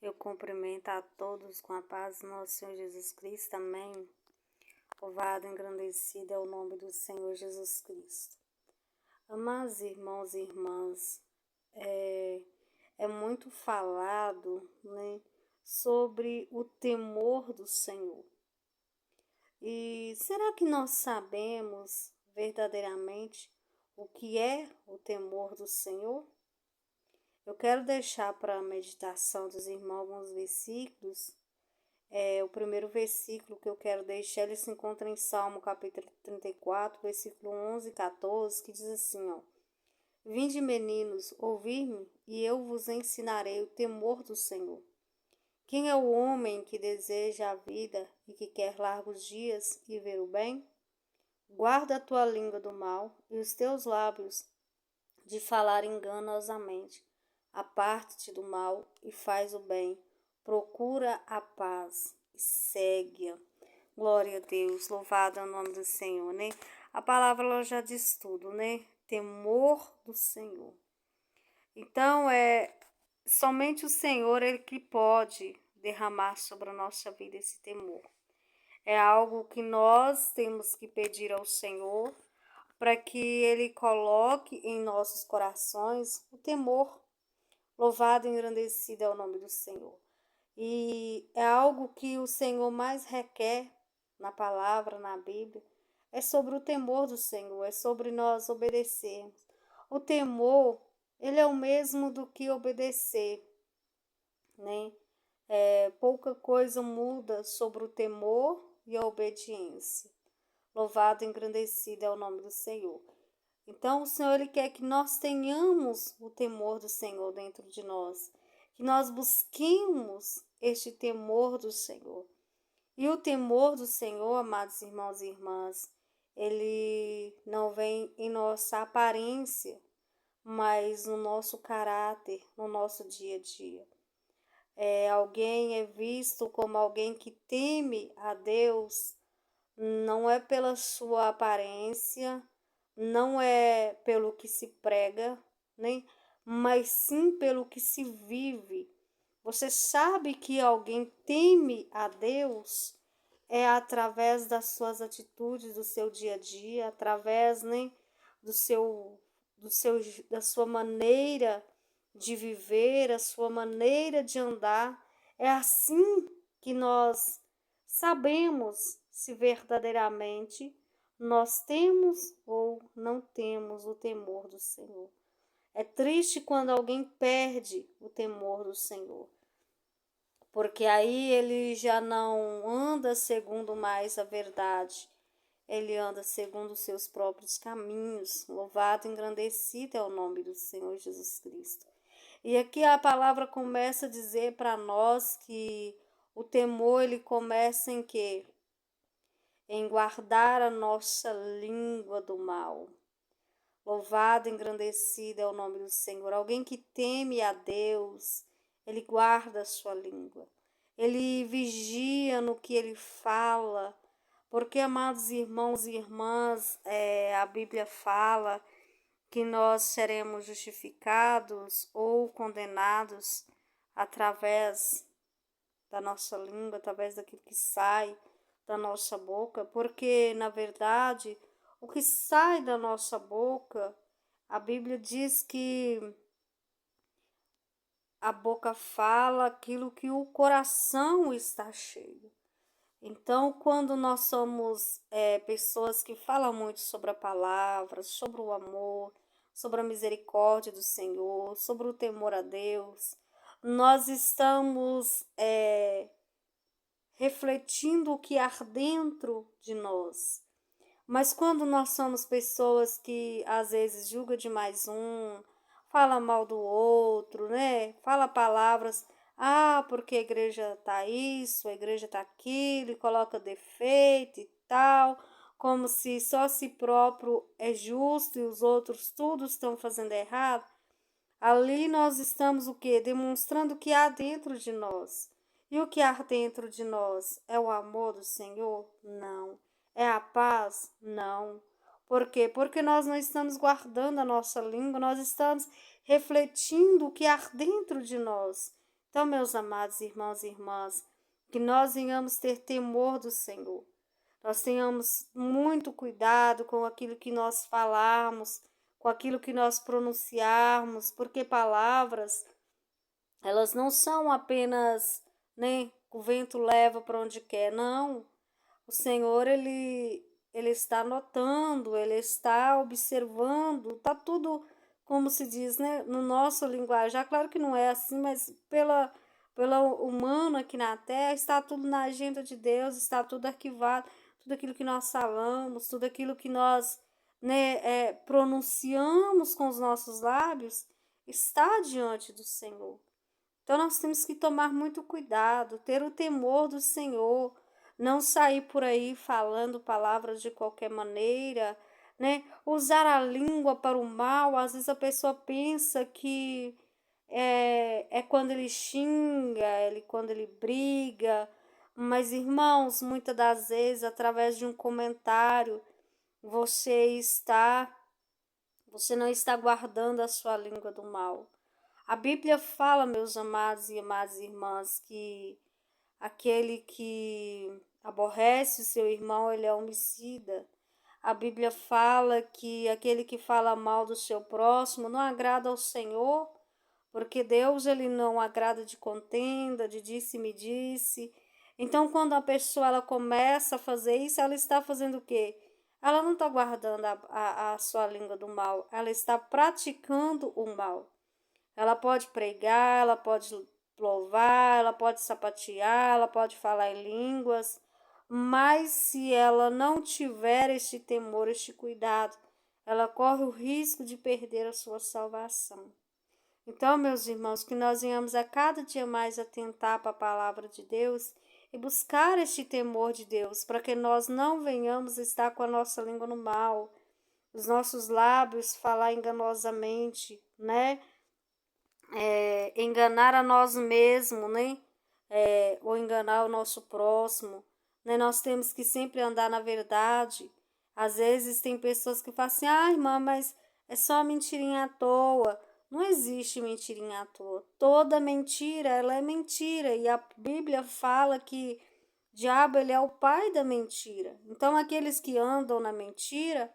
Eu cumprimento a todos com a paz do nosso Senhor Jesus Cristo. Amém. Louvado e engrandecido é o nome do Senhor Jesus Cristo. Amados irmãos e irmãs, é muito falado, né, sobre o temor do Senhor. E será que nós sabemos verdadeiramente o que é o temor do Senhor? Eu quero deixar para a meditação dos irmãos alguns versículos. O primeiro versículo que eu quero deixar, ele se encontra em Salmo capítulo 34, versículo 11 e 14, que diz assim, ó: Vinde, meninos, ouvir-me, e eu vos ensinarei o temor do Senhor. Quem é o homem que deseja a vida e que quer largos dias e ver o bem? Guarda a tua língua do mal e os teus lábios de falar enganosamente. Aparte-te do mal e faz o bem. Procura a paz e segue-a. Glória a Deus, louvado é o nome do Senhor, né? A palavra ela já diz tudo, né? Temor do Senhor. Então, somente o Senhor, ele que pode derramar sobre a nossa vida esse temor. É algo que nós temos que pedir ao Senhor para que ele coloque em nossos corações o temor. Louvado e engrandecido é o nome do Senhor. E é algo que o Senhor mais requer na palavra, na Bíblia, é sobre o temor do Senhor, é sobre nós obedecermos. O temor, ele é o mesmo do que obedecer, né? Pouca coisa muda sobre o temor e a obediência. Louvado e engrandecido é o nome do Senhor. Então, o Senhor ele quer que nós tenhamos o temor do Senhor dentro de nós, que nós busquemos este temor do Senhor. E o temor do Senhor, amados irmãos e irmãs, ele não vem em nossa aparência, mas no nosso caráter, no nosso dia a dia. Alguém é visto como alguém que teme a Deus, não é pela sua aparência, não é pelo que se prega, né? Mas sim pelo que se vive. Você sabe que alguém teme a Deus através das suas atitudes do seu dia a dia, através, né, do seu, da sua maneira de viver, a sua maneira de andar. É assim que nós sabemos se verdadeiramente nós temos ou não temos o temor do Senhor. É triste quando alguém perde o temor do Senhor, porque aí ele já não anda segundo mais a verdade, ele anda segundo os seus próprios caminhos. Louvado e engrandecido é o nome do Senhor Jesus Cristo. E aqui a palavra começa a dizer para nós que o temor ele começa em quê? Em guardar a nossa língua do mal. Louvado e engrandecido é o nome do Senhor. Alguém que teme a Deus, ele guarda a sua língua. Ele vigia no que ele fala. Porque, amados irmãos e irmãs, a Bíblia fala que nós seremos justificados ou condenados através da nossa língua, através daquilo que sai da nossa boca, porque na verdade o que sai da nossa boca, a Bíblia diz que a boca fala aquilo que o coração está cheio. Então, quando nós somos pessoas que falam muito sobre a palavra, sobre o amor, sobre a misericórdia do Senhor, sobre o temor a Deus, nós estamos refletindo o que há dentro de nós. Mas quando nós somos pessoas que às vezes julga demais fala mal do outro, né? Fala palavras, porque a igreja tá isso, a igreja tá aquilo, e coloca defeito e tal, como se só si próprio é justo e os outros tudo estão fazendo errado. Ali nós estamos o quê? Demonstrando o que há dentro de nós. E o que há dentro de nós é o amor do Senhor? Não. É a paz? Não. Por quê? Porque nós não estamos guardando a nossa língua, nós estamos refletindo o que há dentro de nós. Então, meus amados irmãos e irmãs, que nós venhamos ter temor do Senhor. Nós tenhamos muito cuidado com aquilo que nós falarmos, com aquilo que nós pronunciarmos, porque palavras, elas não são apenas, né, o vento leva para onde quer, não. O Senhor, ele está notando, ele está observando, está tudo, como se diz, né, no nosso linguajar. Claro que não é assim, mas pela humana aqui na Terra, está tudo na agenda de Deus, está tudo arquivado, tudo aquilo que nós falamos, tudo aquilo que nós, né, pronunciamos com os nossos lábios, está diante do Senhor. Então nós temos que tomar muito cuidado, ter o temor do Senhor, não sair por aí falando palavras de qualquer maneira, né? Usar a língua para o mal, às vezes a pessoa pensa que é quando ele xinga, quando ele briga, mas irmãos, muitas das vezes, através de um comentário, você você não está guardando a sua língua do mal. A Bíblia fala, meus amados e amadas irmãs, que aquele que aborrece o seu irmão, ele é homicida. A Bíblia fala que aquele que fala mal do seu próximo não agrada ao Senhor, porque Deus, ele não agrada de contenda, de disse-me-disse. Então, quando a pessoa ela começa a fazer isso, ela está fazendo o quê? Ela não está guardando a sua língua do mal, ela está praticando o mal. Ela pode pregar, ela pode louvar, ela pode sapatear, ela pode falar em línguas, mas se ela não tiver este temor, este cuidado, ela corre o risco de perder a sua salvação. Então, meus irmãos, que nós venhamos a cada dia mais atentar para a palavra de Deus e buscar este temor de Deus, para que nós não venhamos estar com a nossa língua no mal, os nossos lábios falar enganosamente, né? Enganar a nós mesmos, né? Ou enganar o nosso próximo, né? Nós temos que sempre andar na verdade. Às vezes tem pessoas que falam assim, irmã, mas é só mentirinha à toa. Não existe mentirinha à toa. Toda mentira, ela é mentira. E a Bíblia fala que o diabo, ele é o pai da mentira. Então, aqueles que andam na mentira,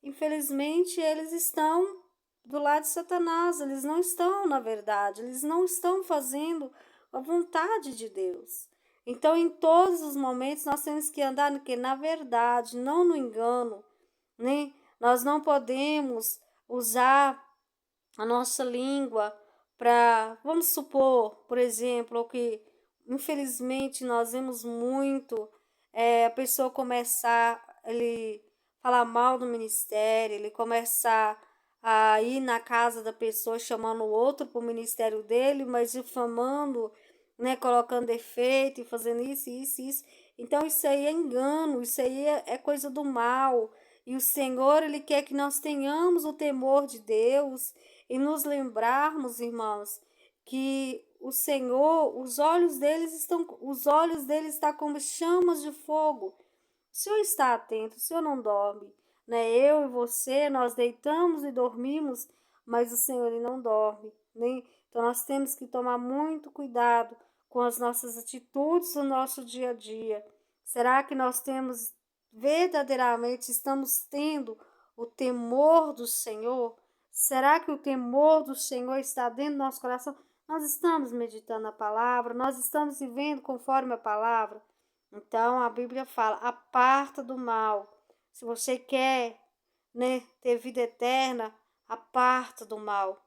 infelizmente, eles estão do lado de Satanás, eles não estão na verdade, eles não estão fazendo a vontade de Deus. Então, em todos os momentos, nós temos que andar na verdade, não no engano, né? Nós não podemos usar a nossa língua para, vamos supor, por exemplo, que infelizmente nós vemos muito a pessoa começar, ele falar mal do ministério, ele começar a ir na casa da pessoa chamando o outro para o ministério dele, mas difamando, né, colocando defeito e fazendo isso, isso, isso. Então isso aí é engano, isso aí é coisa do mal. E o Senhor, ele quer que nós tenhamos o temor de Deus e nos lembrarmos, irmãos, que o Senhor, os olhos dele estão como chamas de fogo. O Senhor está atento, o Senhor não dorme, né? Eu e você, nós deitamos e dormimos, mas o Senhor, ele não dorme, né? Então nós temos que tomar muito cuidado com as nossas atitudes no nosso dia a dia. Será que nós temos verdadeiramente, estamos tendo o temor do Senhor? Será que o temor do Senhor está dentro do nosso coração? Nós estamos meditando a palavra, nós estamos vivendo conforme a palavra. Então a Bíblia fala: aparta do mal. Se você quer, né, ter vida eterna, aparta do mal.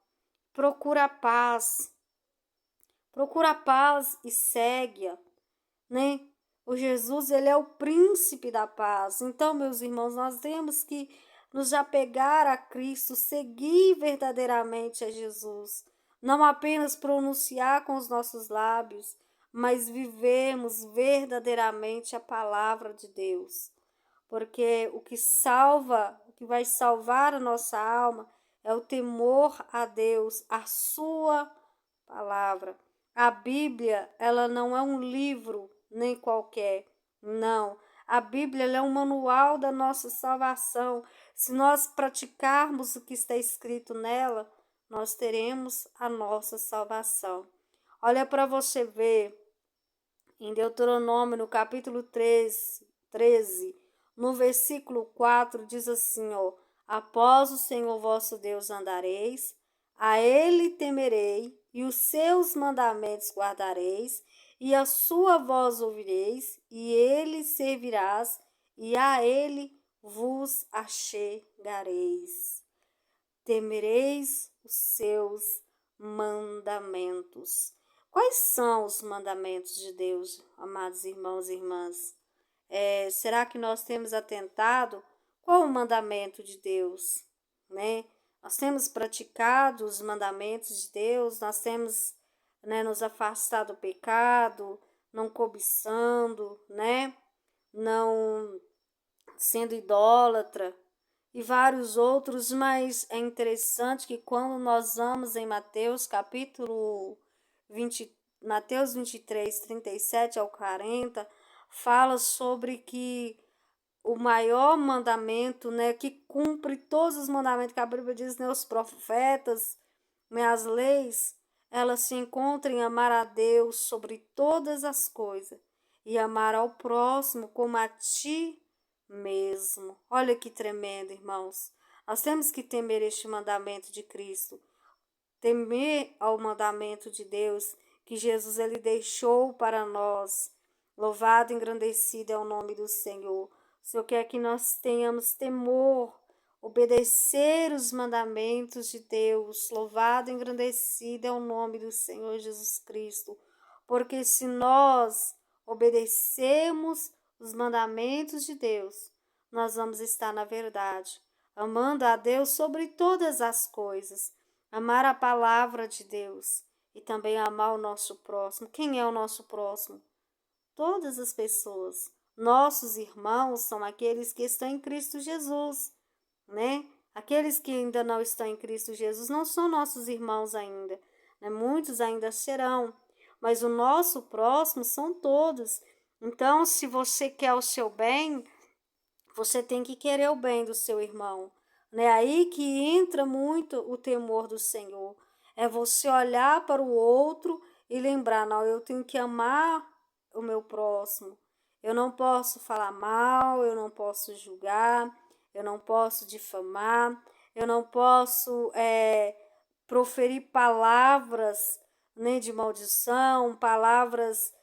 Procura a paz. Procura a paz e segue-a, né? O Jesus, ele é o príncipe da paz. Então, meus irmãos, nós temos que nos apegar a Cristo, seguir verdadeiramente a Jesus. Não apenas pronunciar com os nossos lábios, mas vivemos verdadeiramente a palavra de Deus. Porque o que salva, o que vai salvar a nossa alma é o temor a Deus, a sua palavra. A Bíblia, ela não é um livro nem qualquer, não. A Bíblia é um manual da nossa salvação. Se nós praticarmos o que está escrito nela, nós teremos a nossa salvação. Olha para você ver, em Deuteronômio, no capítulo 13, no versículo 4, diz assim, ó: após o Senhor vosso Deus andareis, a ele temerei, e os seus mandamentos guardareis, e a sua voz ouvireis, e ele servirás, e a ele vos achegareis. Temereis os seus mandamentos. Quais são os mandamentos de Deus, amados irmãos e irmãs? Será que nós temos atentado? Qual o mandamento de Deus, né? Nós temos praticado os mandamentos de Deus, nós temos, né, nos afastado do pecado, não cobiçando, né? Não sendo idólatra e vários outros, mas é interessante que quando nós vamos em Mateus capítulo 20, Mateus 23, 37 ao 40, fala sobre que o maior mandamento, né, que cumpre todos os mandamentos que a Bíblia diz, né, os profetas, né, as leis, elas se encontram em amar a Deus sobre todas as coisas e amar ao próximo como a ti mesmo. Olha que tremendo, irmãos. Nós temos que temer este mandamento de Cristo, temer ao mandamento de Deus que Jesus ele deixou para nós. Louvado e engrandecido é o nome do Senhor. O Senhor quer que nós tenhamos temor, obedecer os mandamentos de Deus. Louvado e engrandecido é o nome do Senhor Jesus Cristo. Porque se nós obedecemos os mandamentos de Deus, nós vamos estar na verdade, amando a Deus sobre todas as coisas, amar a palavra de Deus e também amar o nosso próximo. Quem é o nosso próximo? Todas as pessoas. Nossos irmãos são aqueles que estão em Cristo Jesus, né? Aqueles que ainda não estão em Cristo Jesus não são nossos irmãos ainda, né? Muitos ainda serão, mas o nosso próximo são todos. Então, se você quer o seu bem, você tem que querer o bem do seu irmão, né? Aí que entra muito o temor do Senhor. É você olhar para o outro e lembrar, não, eu tenho que amar o meu próximo. Eu não posso falar mal, eu não posso julgar, eu não posso difamar, eu não posso proferir palavras, né, de maldição, palavras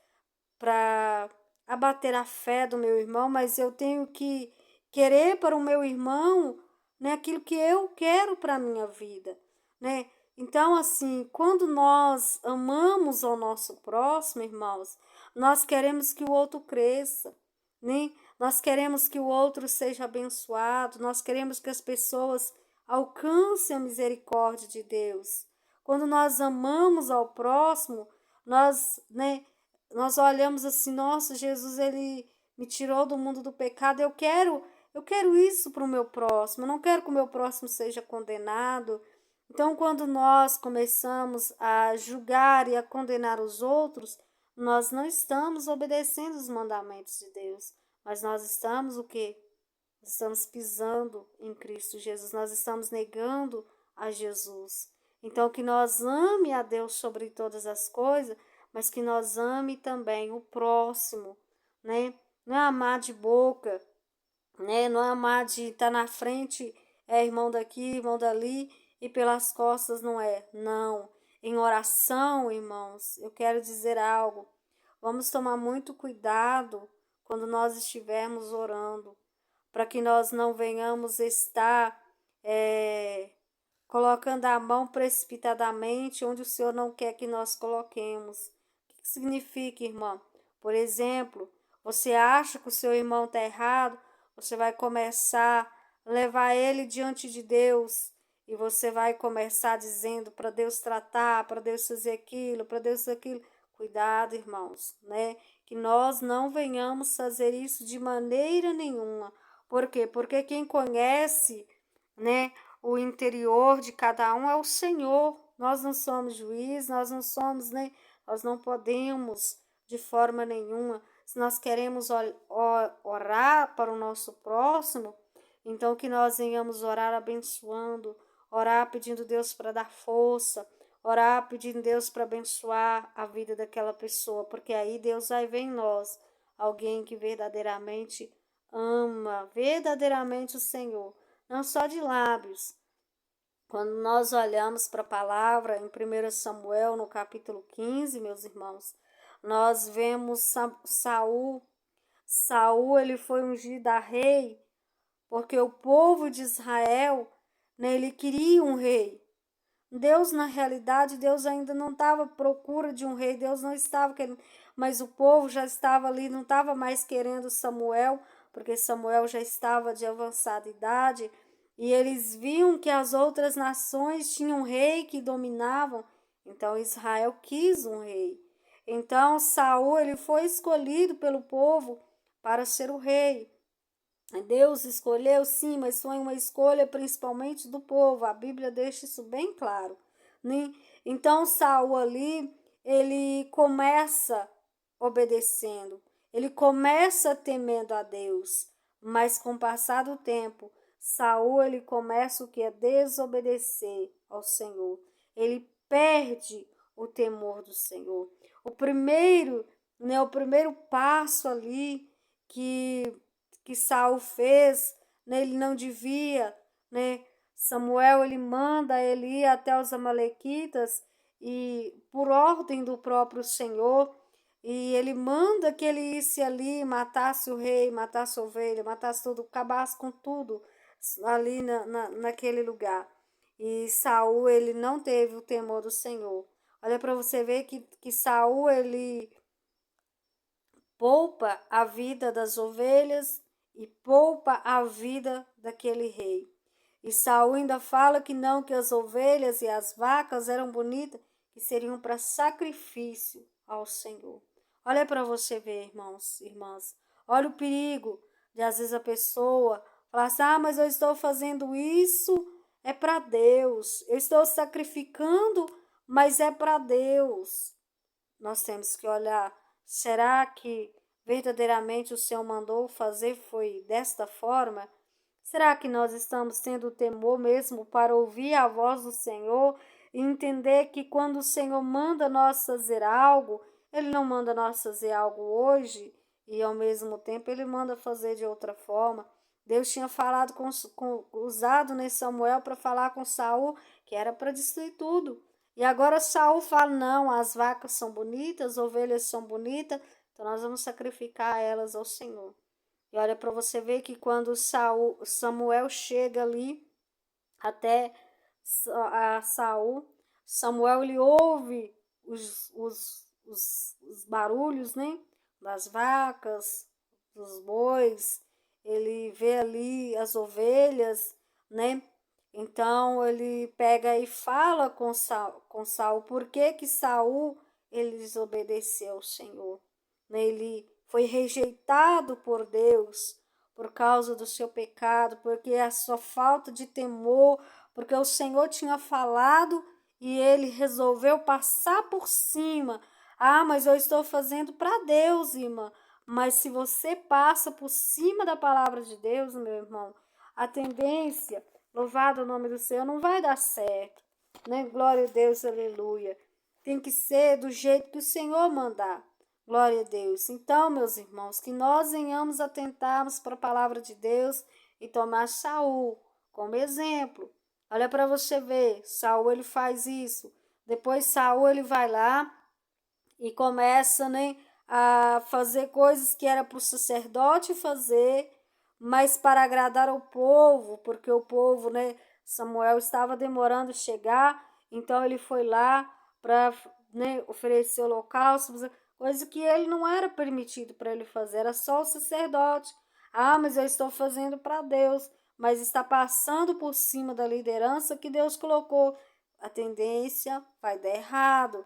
para abater a fé do meu irmão, mas eu tenho que querer para o meu irmão, né, aquilo que eu quero para a minha vida, né? Então, assim, quando nós amamos ao nosso próximo, irmãos, nós queremos que o outro cresça, né? Nós queremos que o outro seja abençoado, nós queremos que as pessoas alcancem a misericórdia de Deus. Quando nós amamos ao próximo, nós olhamos assim, nossa, Jesus, ele me tirou do mundo do pecado, eu quero isso para o meu próximo, eu não quero que o meu próximo seja condenado. Então, quando nós começamos a julgar e a condenar os outros, nós não estamos obedecendo os mandamentos de Deus, mas nós estamos o quê? Estamos pisando em Cristo Jesus, nós estamos negando a Jesus. Então, que nós ame a Deus sobre todas as coisas, mas que nós ame também o próximo, né? Não é amar de boca, né? Não é amar de estar na frente, irmão daqui, irmão dali, e pelas costas não é. Não. Em oração, irmãos, eu quero dizer algo. Vamos tomar muito cuidado quando nós estivermos orando, para que nós não venhamos estar colocando a mão precipitadamente onde o Senhor não quer que nós coloquemos. O que significa, irmão? Por exemplo, você acha que o seu irmão está errado, você vai começar a levar ele diante de Deus e você vai começar dizendo para Deus tratar, para Deus fazer aquilo, para Deus fazer aquilo. Cuidado, irmãos, né? Que nós não venhamos fazer isso de maneira nenhuma. Por quê? Porque quem conhece, né, o interior de cada um é o Senhor. Nós não somos juiz, nós não somos, né? Nós não podemos de forma nenhuma. Se nós queremos orar para o nosso próximo, então que nós venhamos orar abençoando, orar pedindo Deus para dar força, orar pedindo Deus para abençoar a vida daquela pessoa, porque aí Deus vai ver em nós alguém que verdadeiramente ama, verdadeiramente o Senhor, não só de lábios. Quando nós olhamos para a palavra em 1 Samuel, no capítulo 15, meus irmãos, nós vemos Saul. Saul, ele foi ungido a rei, porque o povo de Israel, né, ele queria um rei. Deus, na realidade, Deus ainda não estava à procura de um rei, Deus não estava querendo, mas o povo já estava ali, não estava mais querendo Samuel, porque Samuel já estava de avançada idade, e eles viam que as outras nações tinham um rei que dominavam, então Israel quis um rei. Então Saul, ele foi escolhido pelo povo para ser o rei. Deus escolheu, sim, mas foi uma escolha principalmente do povo. A Bíblia deixa isso bem claro, né? Então Saul ali, ele começa obedecendo, ele começa temendo a Deus, mas com o passar do tempo, Saul ele começa o que é desobedecer ao Senhor. Ele perde o temor do Senhor. O primeiro passo ali que Saul fez, né? Ele não devia, né? Samuel ele manda ele ir até os amalequitas e por ordem do próprio Senhor, e ele manda que ele isse ali, matasse o rei, matasse a ovelha, matasse tudo, acabasse com tudo ali naquele lugar. E Saul ele não teve o temor do Senhor. Olha para você ver que Saul ele poupa a vida das ovelhas e poupa a vida daquele rei. E Saul ainda fala que não, que as ovelhas e as vacas eram bonitas, que seriam para sacrifício ao Senhor. Olha para você ver, irmãos, irmãs. Olha o perigo de às vezes a pessoa falar assim, mas eu estou fazendo isso, é para Deus. Eu estou sacrificando, mas é para Deus. Nós temos que olhar, será que verdadeiramente o Senhor mandou fazer foi desta forma? Será que nós estamos tendo temor mesmo para ouvir a voz do Senhor e entender que quando o Senhor manda nós fazer algo, Ele não manda nós fazer algo hoje e ao mesmo tempo Ele manda fazer de outra forma? Deus tinha falado usado nesse Samuel para falar com Saul que era para destruir tudo. E agora Saul fala, não, as vacas são bonitas, as ovelhas são bonitas, então nós vamos sacrificar elas ao Senhor. E olha para você ver que quando Samuel chega ali até a Saul, Samuel ele ouve os barulhos, né? Das vacas, dos bois, ele vê ali as ovelhas, né? Então ele pega e fala com Saul por que Saul ele desobedeceu ao Senhor. Ele foi rejeitado por Deus por causa do seu pecado, porque a sua falta de temor, porque o Senhor tinha falado e ele resolveu passar por cima. Mas eu estou fazendo para Deus, irmã. Mas se você passa por cima da palavra de Deus, meu irmão, a tendência, louvado o nome do Senhor, não vai dar certo, né? Glória a Deus, aleluia. Tem que ser do jeito que o Senhor mandar. Glória a Deus. Então, meus irmãos, que nós venhamos atentarmos para a palavra de Deus e tomar Saul como exemplo. Olha para você ver, Saul ele faz isso. Depois Saul ele vai lá e começa, né, a fazer coisas que era para o sacerdote fazer, mas para agradar ao povo, porque o povo, né, Samuel estava demorando a chegar, então ele foi lá para, né, oferecer holocausto, coisa que ele não era permitido para ele fazer, era só o sacerdote. Mas eu estou fazendo para Deus, mas está passando por cima da liderança que Deus colocou. A tendência vai dar errado.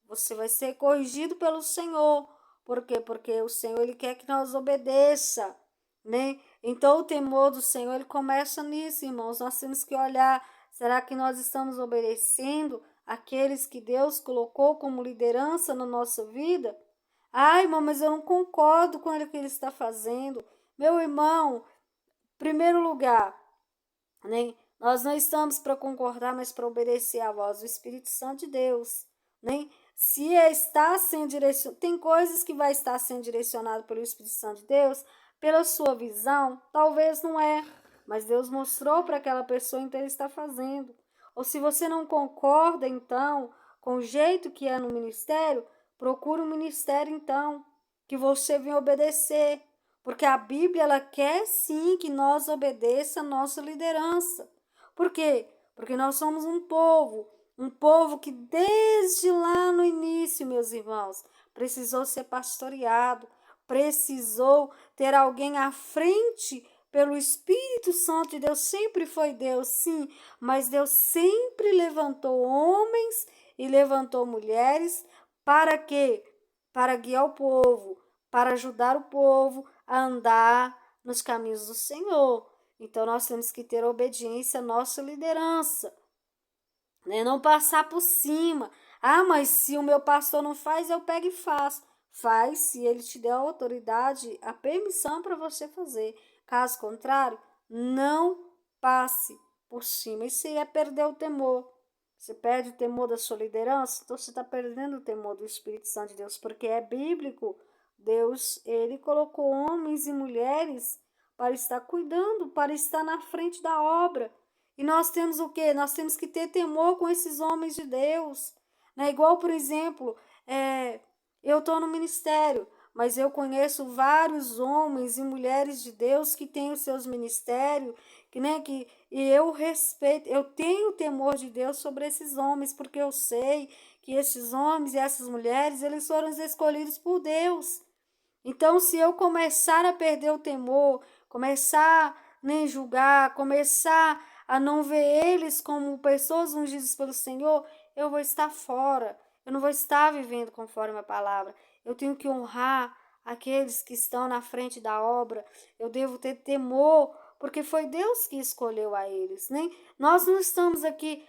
Você vai ser corrigido pelo Senhor. Por quê? Porque o Senhor ele quer que nós obedeça, né? Então o temor do Senhor ele começa nisso, irmãos. Nós temos que olhar, será que nós estamos obedecendo aqueles que Deus colocou como liderança na nossa vida? Irmão, mas eu não concordo com o que ele está fazendo. Meu irmão, primeiro lugar, né? Nós não estamos para concordar, mas para obedecer à voz do Espírito Santo de Deus, né? Se está sendo direcionado, tem coisas que vai estar sendo direcionado pelo Espírito Santo de Deus, pela sua visão, talvez não é, mas Deus mostrou para aquela pessoa, então ele está fazendo. Ou se você não concorda, então, com o jeito que é no ministério, procure um ministério, então, que você venha obedecer. Porque a Bíblia, ela quer sim que nós obedeça a nossa liderança. Por quê? Porque nós somos um povo que desde lá no início, meus irmãos, precisou ser pastoreado, precisou ter alguém à frente pelo Espírito Santo de Deus. Sempre foi Deus, sim, mas Deus sempre levantou homens e levantou mulheres para quê? Para guiar o povo, para ajudar o povo a andar nos caminhos do Senhor. Então nós temos que ter obediência à nossa liderança, né? Não passar por cima. Ah, mas se o meu pastor não faz, eu pego e faço. Faz se ele te der a autoridade, a permissão para você fazer. Caso contrário, não passe por cima. Isso aí é perder o temor. Você perde o temor da sua liderança, então você está perdendo o temor do Espírito Santo de Deus, porque é bíblico. Deus, ele colocou homens e mulheres para estar cuidando, para estar na frente da obra. E nós temos o quê? Nós temos que ter temor com esses homens de Deus. Né? Igual, por exemplo, eu estou no ministério, mas eu conheço vários homens e mulheres de Deus que têm os seus ministérios, e eu respeito, eu tenho temor de Deus sobre esses homens, porque eu sei que esses homens e essas mulheres, eles foram escolhidos por Deus. Então, se eu começar a perder o temor, começar a julgar, começar a não ver eles como pessoas ungidas pelo Senhor, eu vou estar fora. Eu não vou estar vivendo conforme a palavra. Eu tenho que honrar aqueles que estão na frente da obra. Eu devo ter temor, porque foi Deus que escolheu a eles, né? Nós não estamos aqui,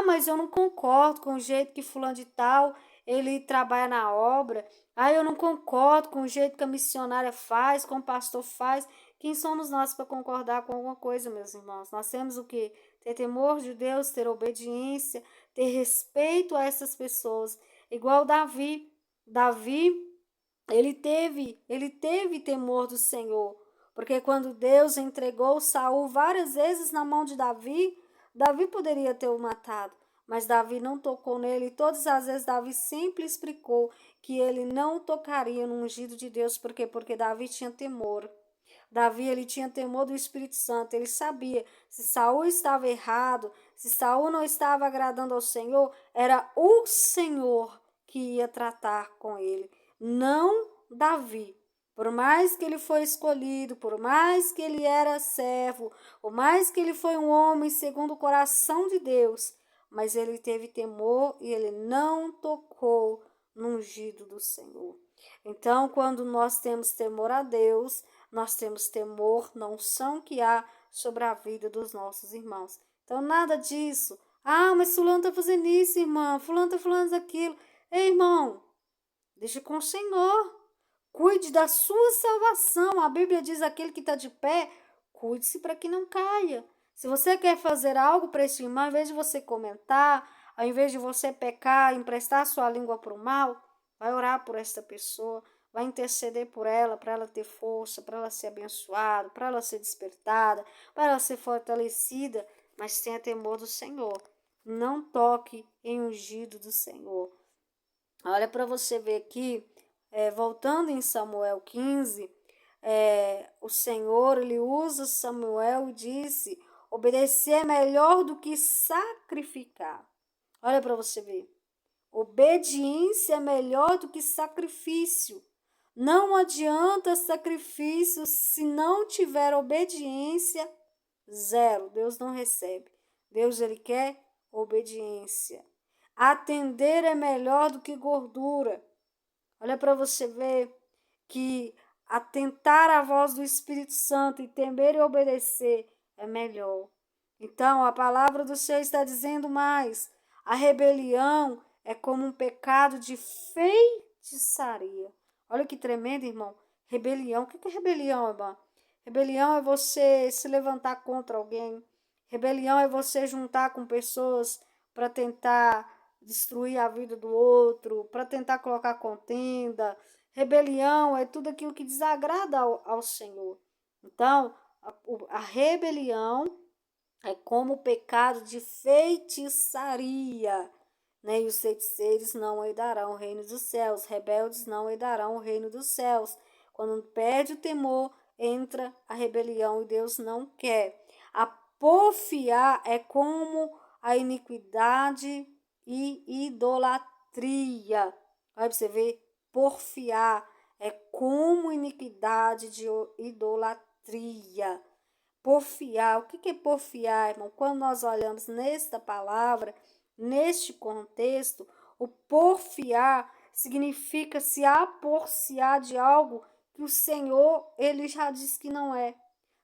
mas eu não concordo com o jeito que fulano de tal, ele trabalha na obra. Eu não concordo com o jeito que a missionária faz, com o pastor faz. Quem somos nós para concordar com alguma coisa, meus irmãos? Nós temos o quê? Ter temor de Deus, ter obediência, ter respeito a essas pessoas. Igual Davi. Davi, ele teve temor do Senhor. Porque quando Deus entregou Saul várias vezes na mão de Davi, Davi poderia ter o matado. Mas Davi não tocou nele. E todas as vezes Davi sempre explicou que ele não tocaria no ungido de Deus. Por quê? Porque Davi tinha temor. Davi, ele tinha temor do Espírito Santo. Ele sabia, se Saul estava errado, se Saul não estava agradando ao Senhor, era o Senhor que ia tratar com ele, não Davi. Por mais que ele foi escolhido, por mais que ele era servo, por mais que ele foi um homem segundo o coração de Deus, mas ele teve temor e ele não tocou no ungido do Senhor. Então, quando nós temos temor a Deus, nós temos temor na unção que há sobre a vida dos nossos irmãos. Então, nada disso. Mas fulano está fazendo isso, irmã. Fulano está falando aquilo. Ei, irmão, deixa com o Senhor. Cuide da sua salvação. A Bíblia diz: aquele que está de pé, cuide-se para que não caia. Se você quer fazer algo para esse irmão, ao invés de você comentar, ao invés de você pecar, emprestar sua língua para o mal, vai orar por esta pessoa, vai interceder por ela, para ela ter força, para ela ser abençoada, para ela ser despertada, para ela ser fortalecida, mas tenha temor do Senhor. Não toque em ungido do Senhor. Olha para você ver aqui, voltando em Samuel 15, o Senhor, ele usa Samuel e disse: obedecer é melhor do que sacrificar. Olha para você ver. Obediência é melhor do que sacrifício. Não adianta sacrifício se não tiver obediência, zero. Deus não recebe. Deus, ele quer obediência. Atender é melhor do que gordura. Olha para você ver que atentar à voz do Espírito Santo e temer e obedecer é melhor. Então, a palavra do Senhor está dizendo mais. A rebelião é como um pecado de feitiçaria. Olha que tremendo, irmão. Rebelião. O que é rebelião, irmão? Rebelião é você se levantar contra alguém. Rebelião é você juntar com pessoas para tentar destruir a vida do outro, para tentar colocar contenda. Rebelião é tudo aquilo que desagrada ao Senhor. Então, a rebelião é como o pecado de feitiçaria, né? E os feiticeiros não herdarão o reino dos céus, rebeldes não herdarão o reino dos céus. Quando perde o temor, entra a rebelião e Deus não quer. A porfiar é como a iniquidade e idolatria. Vai você ver, porfiar é como iniquidade de idolatria. Porfiar, o que é porfiar, irmão? Quando nós olhamos nesta palavra, neste contexto, o porfiar significa se aporciar de algo que o Senhor, ele já disse que não é,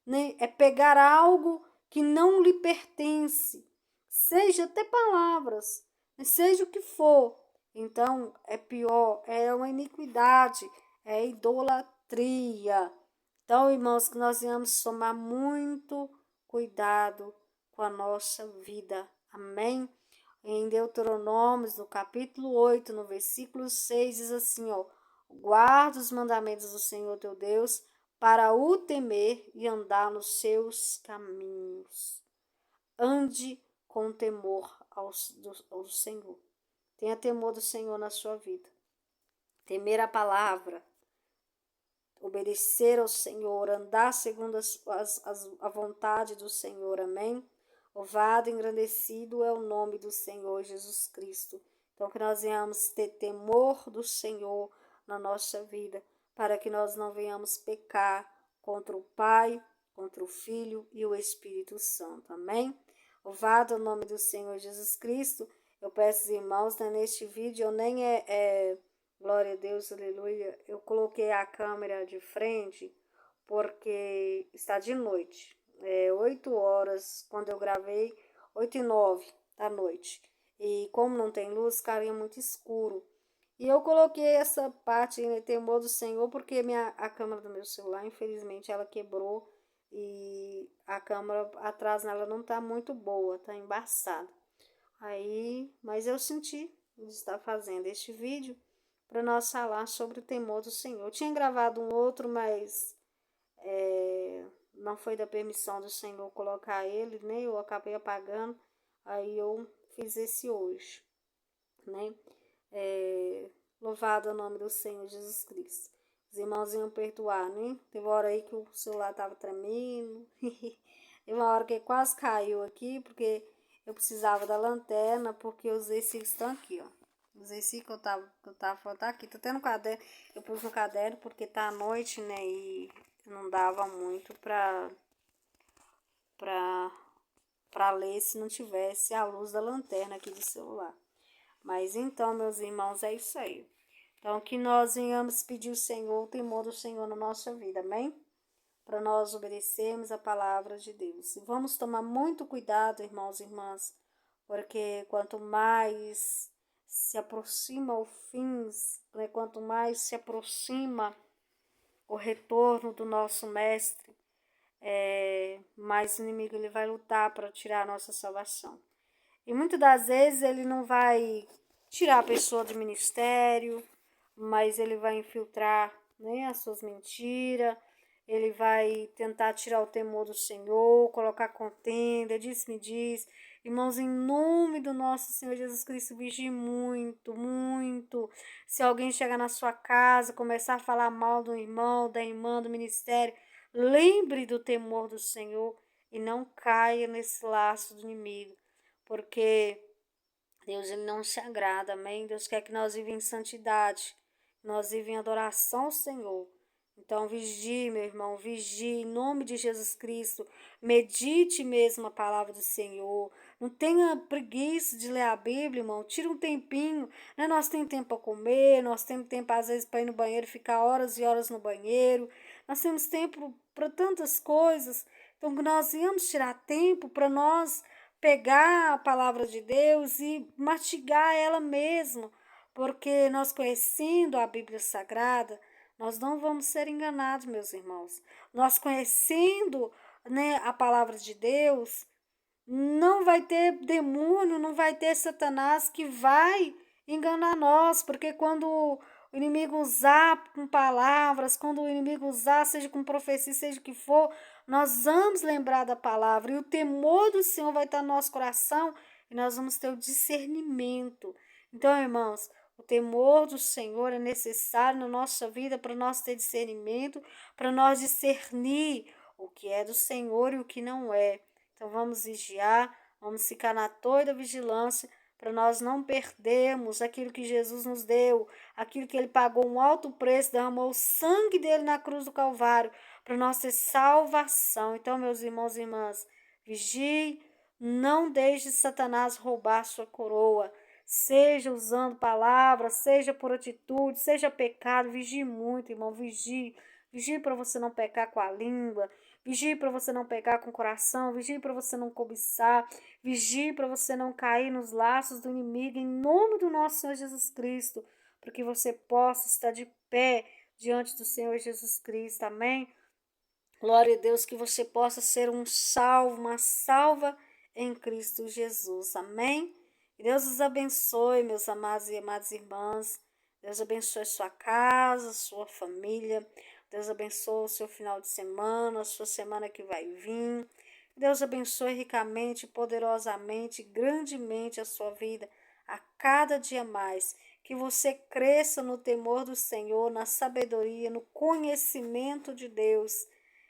né? É pegar algo que não lhe pertence, seja até palavras, seja o que for. Então, é pior, é uma iniquidade, é idolatria. Então, irmãos, que nós venhamos tomar muito cuidado com a nossa vida. Amém? Em Deuteronômio, no capítulo 8, no versículo 6, diz assim, ó: guarda os mandamentos do Senhor teu Deus para o temer e andar nos seus caminhos. Ande com temor ao Senhor. Tenha temor do Senhor na sua vida. Temer a palavra, obedecer ao Senhor, andar segundo a vontade do Senhor, amém? Louvado e engrandecido é o nome do Senhor Jesus Cristo. Então, que nós venhamos ter temor do Senhor na nossa vida, para que nós não venhamos pecar contra o Pai, contra o Filho e o Espírito Santo, amém? Louvado é o nome do Senhor Jesus Cristo. Eu peço, irmãos, né, neste vídeo eu nem glória a Deus, aleluia. Eu coloquei a câmera de frente porque está de noite. 8 horas, quando eu gravei, 8:09 da noite. E como não tem luz, ficaria muito escuro. E eu coloquei essa parte, né, temor do Senhor, porque a câmera do meu celular, infelizmente, ela quebrou. E a câmera atrás nela não tá muito boa, tá embaçada. Aí, mas eu senti de estar fazendo este vídeo para nós falar sobre o temor do Senhor. Eu tinha gravado um outro, mas não foi da permissão do Senhor colocar ele, né? Eu acabei apagando, aí eu fiz esse hoje, né? Louvado é o nome do Senhor Jesus Cristo. Os irmãos iam perdoar, né? Teve uma hora aí que o celular tava tremendo. Teve uma hora que quase caiu aqui, porque eu precisava da lanterna, porque os versículos estão aqui, ó. Os versículos que eu tava falando tá aqui. Tô tendo um caderno, eu pus no caderno porque tá à noite, né? E não dava muito pra ler se não tivesse a luz da lanterna aqui do celular. Mas então, meus irmãos, é isso aí. Então, que nós venhamos pedir o Senhor, o temor do Senhor na nossa vida, amém? Para nós obedecermos a palavra de Deus. E vamos tomar muito cuidado, irmãos e irmãs, porque quanto mais se aproxima o fim, né, quanto mais se aproxima o retorno do nosso Mestre, mais o inimigo ele vai lutar para tirar a nossa salvação. E muitas das vezes ele não vai tirar a pessoa do ministério, mas ele vai infiltrar, né, as suas mentiras, ele vai tentar tirar o temor do Senhor, colocar contenda, disse-me diz. Irmãos, em nome do nosso Senhor Jesus Cristo, vigie muito, muito. Se alguém chegar na sua casa, começar a falar mal do irmão, da irmã, do ministério, lembre do temor do Senhor e não caia nesse laço do inimigo, porque Deus ele não se agrada, amém? Deus quer que nós vivamos em santidade, nós vivemos em adoração ao Senhor. Então, vigie, meu irmão, vigie, em nome de Jesus Cristo. Medite mesmo a palavra do Senhor. Não tenha preguiça de ler a Bíblia, irmão. Tira um tempinho, né? Nós temos tempo para comer, nós temos tempo, às vezes, para ir no banheiro, ficar horas e horas no banheiro. Nós temos tempo para tantas coisas. Então, nós íamos tirar tempo para nós pegar a palavra de Deus e mastigar ela mesmo, porque nós conhecendo a Bíblia Sagrada, nós não vamos ser enganados, meus irmãos. Nós conhecendo, né, a palavra de Deus, Não vai ter demônio, não vai ter Satanás que vai enganar nós, porque quando o inimigo usar com palavras, quando o inimigo usar, seja com profecia, seja o que for, nós vamos lembrar da palavra e o temor do Senhor vai estar no nosso coração e nós vamos ter o discernimento. Então, irmãos, o temor do Senhor é necessário na nossa vida para nós ter discernimento, para nós discernir o que é do Senhor e o que não é. Então vamos vigiar, vamos ficar na torre da vigilância para nós não perdermos aquilo que Jesus nos deu, aquilo que ele pagou um alto preço, derramou o sangue dele na cruz do Calvário, para nós ter salvação. Então, meus irmãos e irmãs, vigie, não deixe Satanás roubar sua coroa, seja usando palavras, seja por atitude, seja pecado, vigie muito, irmão, vigie. Vigie para você não pecar com a língua, vigie para você não pecar com o coração, vigie para você não cobiçar, vigie para você não cair nos laços do inimigo, em nome do nosso Senhor Jesus Cristo, para que você possa estar de pé diante do Senhor Jesus Cristo, amém? Glória a Deus, que você possa ser um salvo, uma salva em Cristo Jesus, amém? Que Deus os abençoe, meus amados e amadas irmãs. Deus abençoe sua casa, sua família. Deus abençoe o seu final de semana, a sua semana que vai vir. Deus abençoe ricamente, poderosamente, grandemente a sua vida a cada dia mais. Que você cresça no temor do Senhor, na sabedoria, no conhecimento de Deus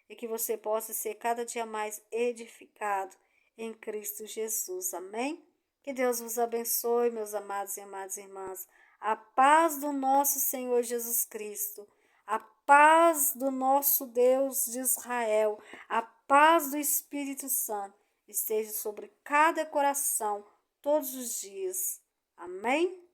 e que você possa ser cada dia mais edificado em Cristo Jesus. Amém? Que Deus vos abençoe, meus amados e amadas irmãs. A paz do nosso Senhor Jesus Cristo, a paz do nosso Deus de Israel, a paz do Espírito Santo esteja sobre cada coração todos os dias. Amém?